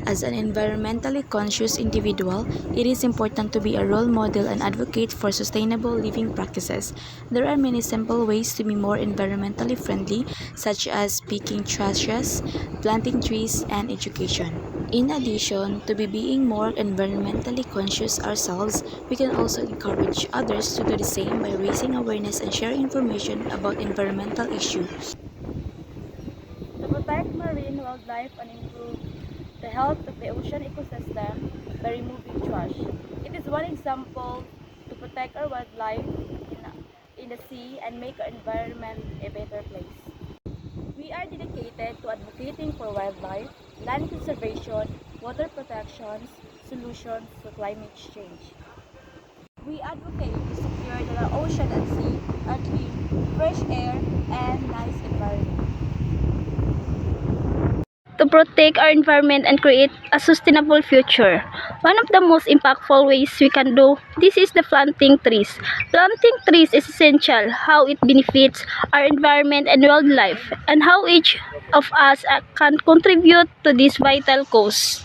As an environmentally conscious individual, it is important to be a role model and advocate for sustainable living practices. There are many simple ways to be more environmentally friendly, such as picking trashes, planting trees, and education. In addition to being more environmentally conscious ourselves, we can also encourage others to do the same by raising awareness and sharing information about environmental issues. To protect marine wildlife and improve the health of the ocean ecosystem by removing trash. It is one example to protect our wildlife in the sea and make our environment a better place. We are dedicated to advocating for wildlife, land conservation, water protection, solutions to climate change. We advocate to secure that our ocean and sea are clean, fresh air, and nice environment. To protect our environment and create a sustainable future. One of the most impactful ways we can do this is the planting trees. Planting trees is essential, how it benefits our environment and wildlife, and how each of us can contribute to this vital cause.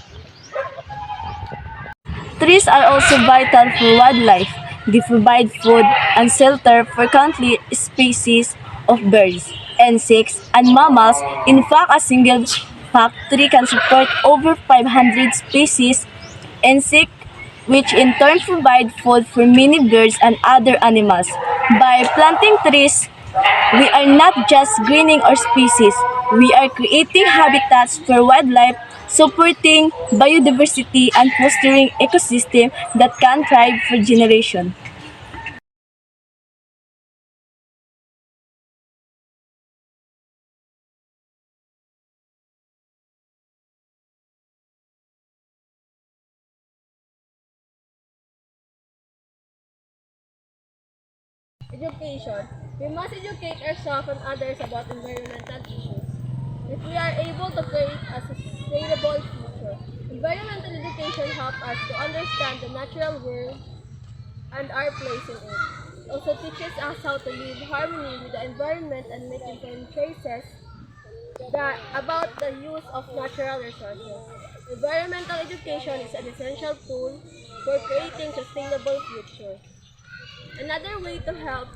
Trees are also vital for wildlife. They provide food and shelter for countless species of birds, insects, and mammals. In fact, a single fact tree can support over 500 species insects, which in turn provide food for many birds and other animals. By planting trees, we are not just greening our species, we are creating habitats for wildlife, supporting biodiversity, and fostering ecosystems that can thrive for generations. Education. We must educate ourselves and others about environmental issues. If we are able to create a sustainable future, environmental education helps us to understand the natural world and our place in it. It also teaches us how to live in harmony with the environment and make informed choices about the use of natural resources. Environmental education is an essential tool for creating sustainable future. Another way to help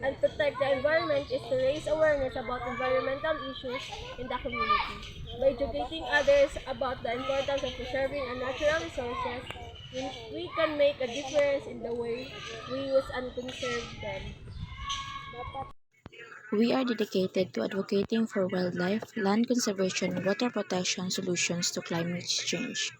and protect the environment is to raise awareness about environmental issues in the community. By educating others about the importance of preserving our natural resources, we can make a difference in the way we use and conserve them. We are dedicated to advocating for wildlife, land conservation, and water protection solutions to climate change.